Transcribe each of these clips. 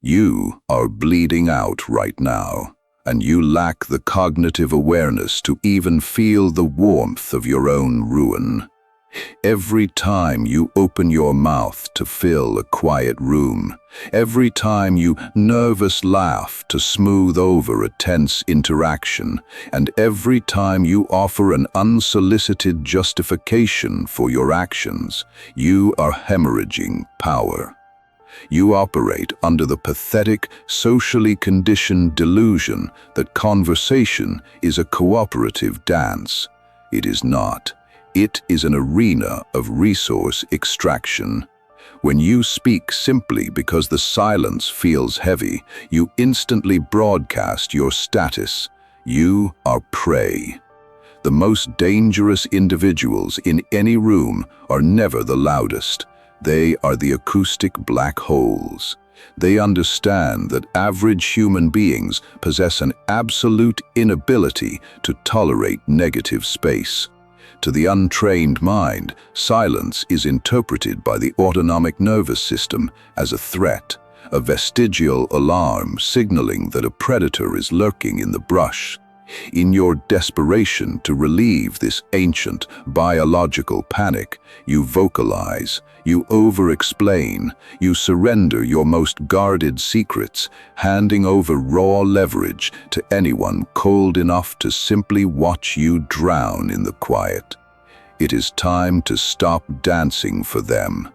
You are bleeding out right now, and you lack the cognitive awareness to even feel the warmth of your own ruin. Every time you open your mouth to fill a quiet room, every time you nervous laugh to smooth over a tense interaction, and every time you offer an unsolicited justification for your actions, you are hemorrhaging power. You operate under the pathetic, socially conditioned delusion that conversation is a cooperative dance. It is not. It is an arena of resource extraction. When you speak simply because the silence feels heavy, you instantly broadcast your status. You are prey. The most dangerous individuals in any room are never the loudest. They are the acoustic black holes. They understand that average human beings possess an absolute inability to tolerate negative space. To the untrained mind, silence is interpreted by the autonomic nervous system as a threat, a vestigial alarm signaling that a predator is lurking in the brush. In your desperation to relieve this ancient biological panic, you vocalize, you over-explain, you surrender your most guarded secrets, handing over raw leverage to anyone cold enough to simply watch you drown in the quiet. It is time to stop dancing for them.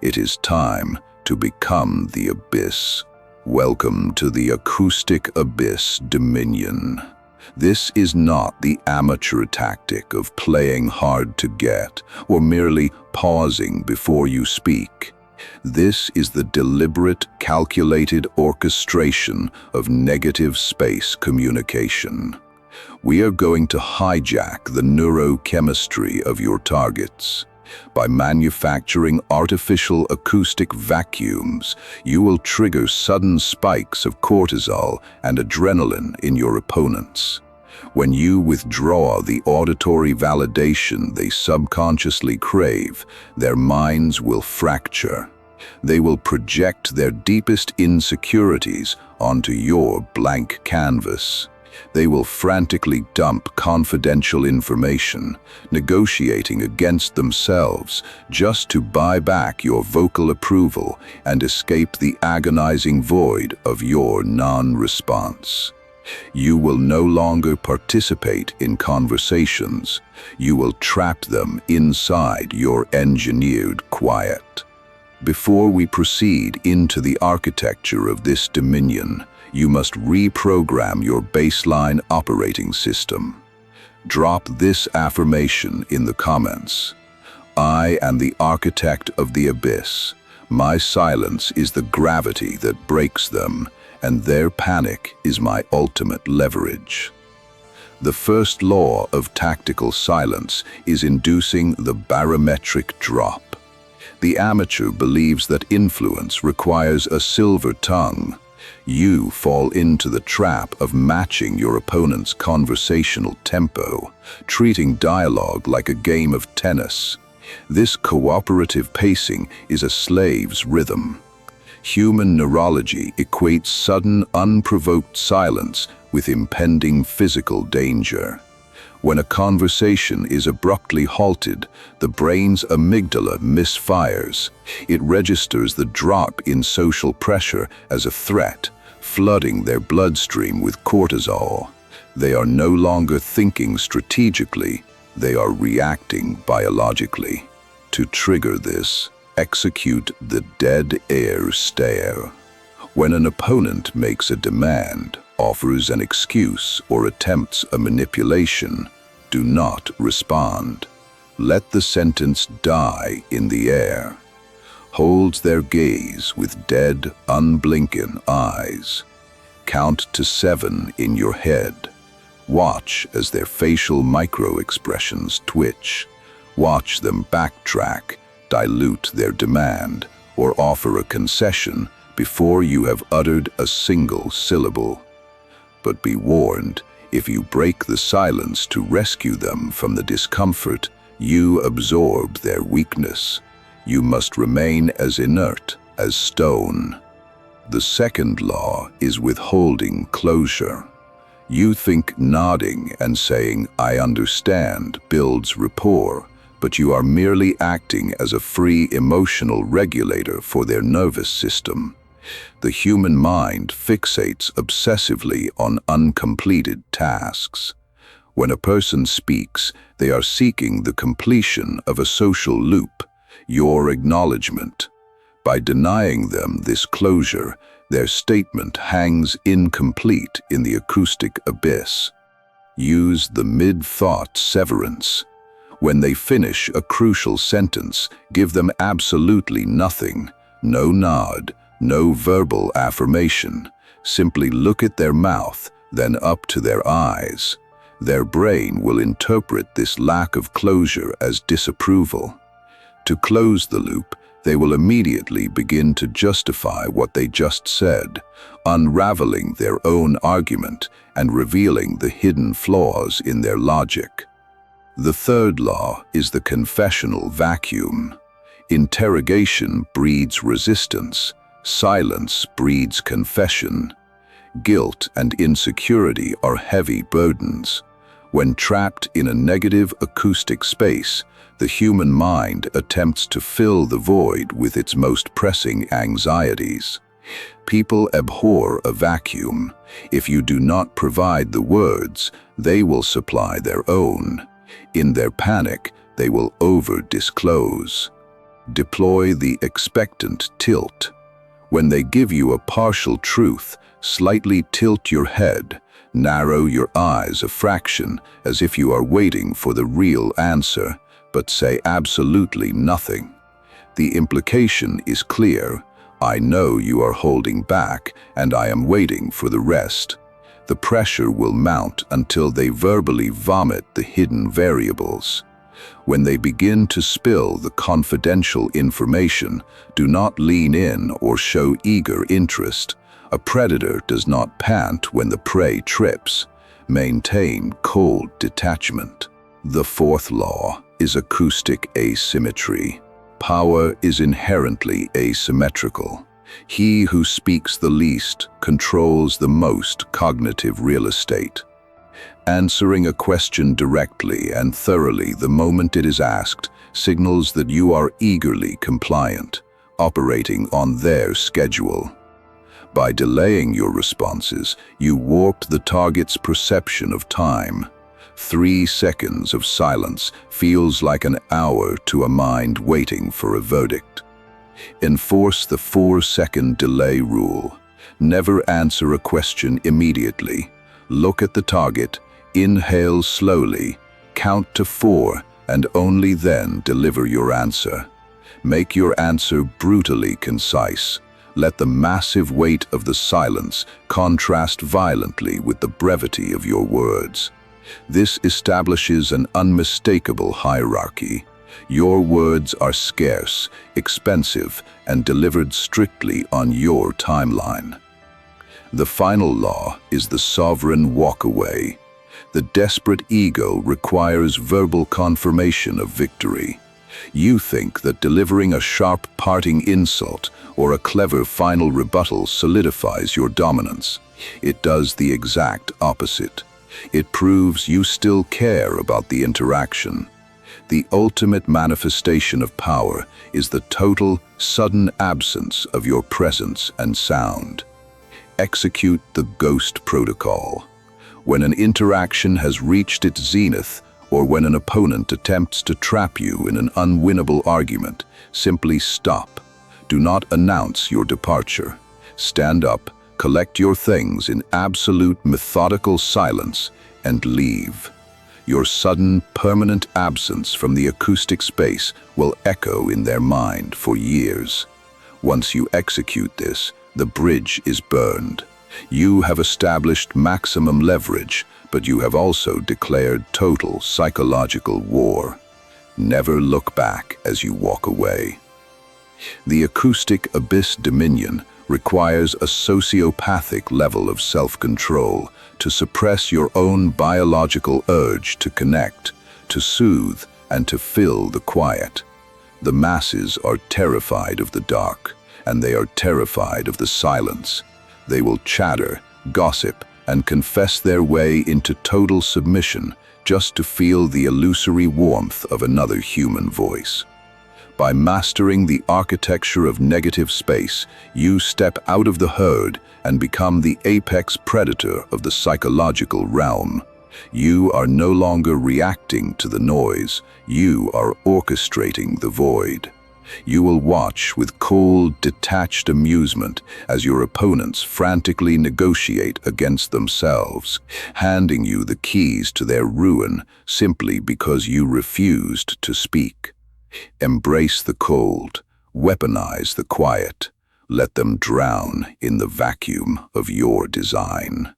It is time to become the abyss. Welcome to the Acoustic Abyss Dominion. This is not the amateur tactic of playing hard to get or merely pausing before you speak. This is the deliberate, calculated orchestration of negative space communication. We are going to hijack the neurochemistry of your targets. By manufacturing artificial acoustic vacuums, you will trigger sudden spikes of cortisol and adrenaline in your opponents. When you withdraw the auditory validation they subconsciously crave, their minds will fracture. They will project their deepest insecurities onto your blank canvas. They will frantically dump confidential information, negotiating against themselves just to buy back your vocal approval and escape the agonizing void of your non-response. You will no longer participate in conversations. You will trap them inside your engineered quiet. Before we proceed into the architecture of this dominion, you must reprogram your baseline operating system. Drop this affirmation in the comments. I am the architect of the abyss. My silence is the gravity that breaks them, and their panic is my ultimate leverage. The first law of tactical silence is inducing the barometric drop. The amateur believes that influence requires a silver tongue. You fall into the trap of matching your opponent's conversational tempo, treating dialogue like a game of tennis. This cooperative pacing is a slave's rhythm. Human neurology equates sudden, unprovoked silence with impending physical danger. When a conversation is abruptly halted, the brain's amygdala misfires. It registers the drop in social pressure as a threat, flooding their bloodstream with cortisol. They are no longer thinking strategically, they are reacting biologically. To trigger this, execute the dead air stare. When an opponent makes a demand, offers an excuse, or attempts a manipulation, do not respond. Let the sentence die in the air. Hold their gaze with dead, unblinking eyes. Count to 7 in your head. Watch as their facial micro-expressions twitch. Watch them backtrack, dilute their demand, or offer a concession before you have uttered a single syllable. But be warned, if you break the silence to rescue them from the discomfort, you absorb their weakness. You must remain as inert as stone. The second law is withholding closure. You think nodding and saying, "I understand," builds rapport, but you are merely acting as a free emotional regulator for their nervous system. The human mind fixates obsessively on uncompleted tasks. When a person speaks, they are seeking the completion of a social loop, your acknowledgement. By denying them this closure, their statement hangs incomplete in the acoustic abyss. Use the mid-thought severance. When they finish a crucial sentence, give them absolutely nothing, no nod, no verbal affirmation. Simply look at their mouth, then up to their eyes. Their brain will interpret this lack of closure as disapproval. To close the loop, they will immediately begin to justify what they just said, unraveling their own argument and revealing the hidden flaws in their logic. The third law is the confessional vacuum. Interrogation breeds resistance. Silence breeds confession. Guilt and insecurity are heavy burdens. When trapped in a negative acoustic space, the human mind attempts to fill the void with its most pressing anxieties. People abhor a vacuum. If you do not provide the words, they will supply their own. In their panic, they will over-disclose. Deploy the expectant tilt. When they give you a partial truth, slightly tilt your head, narrow your eyes a fraction as if you are waiting for the real answer, but say absolutely nothing. The implication is clear. I know you are holding back, and I am waiting for the rest. The pressure will mount until they verbally vomit the hidden variables. When they begin to spill the confidential information, do not lean in or show eager interest. A predator does not pant when the prey trips. Maintain cold detachment. The fourth law is acoustic asymmetry. Power is inherently asymmetrical. He who speaks the least controls the most cognitive real estate. Answering a question directly and thoroughly the moment it is asked signals that you are eagerly compliant, operating on their schedule. By delaying your responses, you warp the target's perception of time. 3 seconds of silence feels like an hour to a mind waiting for a verdict. Enforce the 4-second delay rule. Never answer a question immediately. Look at the target, inhale slowly, count to 4, and only then deliver your answer. Make your answer brutally concise. Let the massive weight of the silence contrast violently with the brevity of your words. This establishes an unmistakable hierarchy. Your words are scarce, expensive, and delivered strictly on your timeline. The final law is the sovereign walkaway. The desperate ego requires verbal confirmation of victory. You think that delivering a sharp parting insult or a clever final rebuttal solidifies your dominance. It does the exact opposite. It proves you still care about the interaction. The ultimate manifestation of power is the total, sudden absence of your presence and sound. Execute the ghost protocol. When an interaction has reached its zenith, or when an opponent attempts to trap you in an unwinnable argument, simply stop. Do not announce your departure. Stand up, collect your things in absolute methodical silence, and leave. Your sudden, permanent absence from the acoustic space will echo in their mind for years. Once you execute this, the bridge is burned. You have established maximum leverage, but you have also declared total psychological war. Never look back as you walk away. The acoustic abyss dominion requires a sociopathic level of self-control to suppress your own biological urge to connect, to soothe, and to fill the quiet. The masses are terrified of the dark. and they are terrified of the silence. They will chatter, gossip, and confess their way into total submission just to feel the illusory warmth of another human voice. By mastering the architecture of negative space, you step out of the herd and become the apex predator of the psychological realm. You are no longer reacting to the noise, you are orchestrating the void. You will watch with cold, detached amusement as your opponents frantically negotiate against themselves, handing you the keys to their ruin simply because you refused to speak. Embrace the cold, weaponize the quiet. Let them drown in the vacuum of your design.